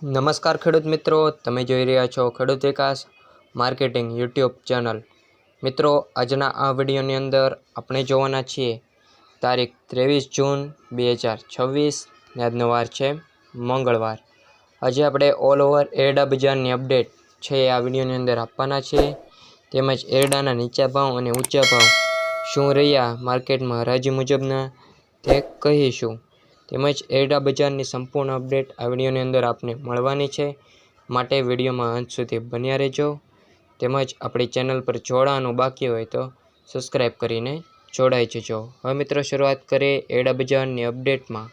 નમસ્કાર ખેડૂત મિત્રો, તમે જોઈ રહ્યા છો ખેડૂત વિકાસ માર્કેટિંગ યુટ્યુબ ચેનલ। મિત્રો, આજના આ વિડીયોની અંદર આપણે જોવાના છીએ તારીખ 23 જૂન 2026 ને આજનો વાર છે મંગળવાર। આજે આપણે ઓલ ઓવર એરડા બજારની અપડેટ છે આ વિડીયોની અંદર આપવાના છીએ, તેમજ એરડાના નીચા ભાવ અને ઊંચા ભાવ શું રહ્યા માર્કેટમાં હરાજી મુજબના તે કહીશું, તેમજ એરડા બજારની સંપૂર્ણ અપડેટ આ વિડીયોની અંદર આપને મળવાની છે, માટે વિડીયોમાં અંત સુધી બન્યા રહેજો। તેમજ આપણી ચેનલ પર જોડાવાનું બાકી હોય તો સબસ્ક્રાઈબ કરીને જોડાઈ જજો। હવે મિત્રો, શરૂઆત કરીએ એરડા બજારની અપડેટમાં।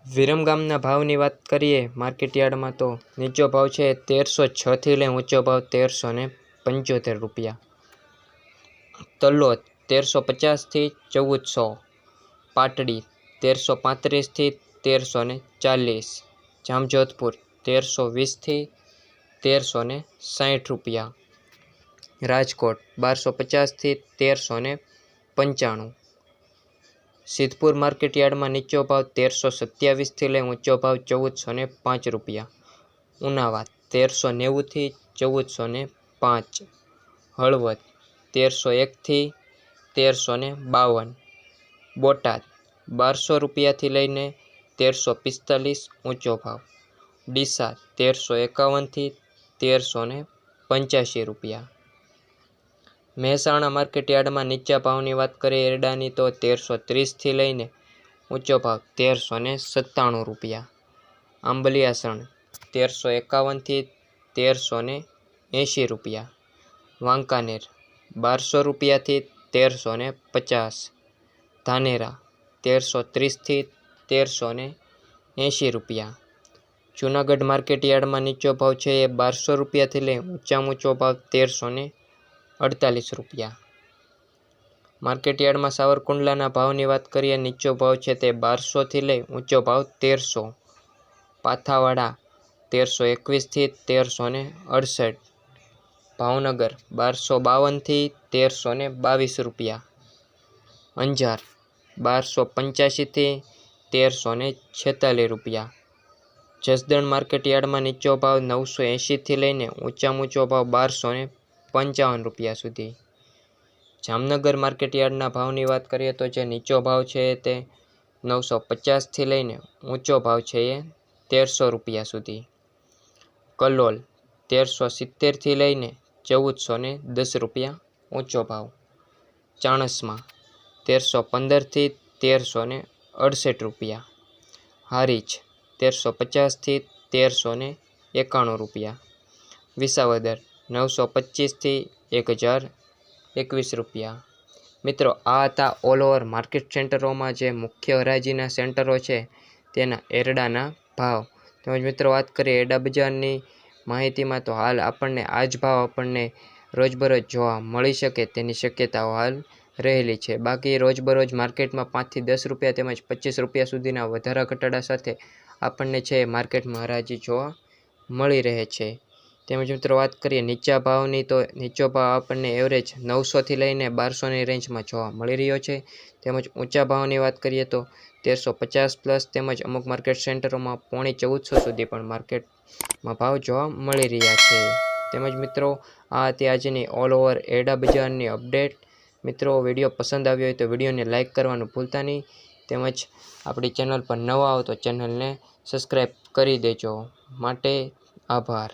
વિરમગામના ભાવની વાત કરીએ માર્કેટ યાર્ડમાં તો નીચો ભાવ છે 1306 થી લઈ ઊંચો ભાવ 1375 રૂપિયા। તલોદ 1350 થી 1400, પાટડી 1335 થી 1340, જામજોધપુર 1320 થી 1360 રૂપિયા, રાજકોટ 1250 થી 1395, સિદ્ધપુર માર્કેટ યાર્ડમાં નીચો ભાવ 1327 થી લઈ ઊંચો ભાવ 1405 રૂપિયા, ઉનાવા 1390 થી 1405, હળવદ 1301 થી 1352, બોટાદ 1200 રૂપિયાથી લઈને 1345 ઊંચો ભાવ, ડીસા 1351 થી 1385 રૂપિયા। મહેસાણા માર્કેટ યાર્ડમાં નીચા ભાવની વાત કરીએ એરડાની તો 1330 થી લઈને ઊંચો ભાવ 1397 રૂપિયા, આંબલિયાસણ 1351 થી 1380 રૂપિયા, વાંકાનેર 1200 રૂપિયાથી 1350, ધાનેરા 1330 થી 1380 રૂપિયા। જૂનાગઢ માર્કેટ યાર્ડમાં નીચો ભાવ છે એ 1200 રૂપિયાથી લઈ ઊંચો ભાવ 1348 રૂપિયા। માર્કેટ યાર્ડમાં સાવરકુંડલાના ભાવની વાત કરીએ નીચો ભાવ છે તે 1200 થી લઈ ઊંચો ભાવ 1300, પાથાવાડા 1321 થી 1368, ભાવનગર 1252 થી 1322 રૂપિયા, અંજાર 1285 થી 1346 રૂપિયા। જસદણ માર્કેટ યાર્ડમાં નીચો ભાવ 980 થી લઈને ઊંચો ભાવ 1255 રૂપિયા સુધી। જામનગર માર્કેટ યાર્ડના ભાવની વાત કરીએ તો જે નીચો ભાવ છે તે 950 થી લઈને ઊંચો ભાવ છે એ 1300 રૂપિયા સુધી। કલોલ 1370 થી લઈને 1410 રૂપિયા ઊંચો ભાવ, ચાણસ્મા 1315 થી 1368 રૂપિયા, હારીજ 1350 થી 1391 રૂપિયા, વિસાવદર 925 થી 1021 રૂપિયા। મિત્રો, આ હતા ઓલ ઓવર માર્કેટ સેન્ટરોમાં જે મુખ્ય હરાજીના સેન્ટરો છે તેના એરડાના ભાવ। તેમજ મિત્રો, વાત કરીએ એરડા બજારની માહિતીમાં તો હાલ આપણને આ જ ભાવ આપણને રોજબરોજ જોવા મળી શકે તેની શક્યતાઓ હાલ રહેલી છે। બાકી રોજબરોજ માર્કેટમાં 5 થી 10 રૂપિયા તેમજ 25 રૂપિયા સુધીના વધારા ઘટાડા સાથે આપણને છે માર્કેટમાં હરાજી જોવા મળી રહે છે। તેમજ મિત્રો, વાત કરીએ નીચા ભાવની તો નીચો ભાવ આપણને એવરેજ 900 થી લઈને 1200ની રેન્જમાં જોવા મળી રહ્યો છે। તેમજ ઊંચા ભાવની વાત કરીએ તો 1350 પ્લસ તેમજ અમુક માર્કેટ સેન્ટરોમાં 1450 સુધી પણ માર્કેટમાં ભાવ જોવા મળી રહ્યા છે। તેમજ મિત્રો, આ હતી આજની ઓલ ઓવર એરડા બજારની અપડેટ। મિત્રો, વિડીયો પસંદ આવ્યો હોય તો વિડીયોને લાઇક કરવાનું ભૂલતા નહીં, તેમજ આપણી ચેનલ પર નવા આવો તો ચેનલને સબસ્ક્રાઈબ કરી દેજો। માટે આભાર।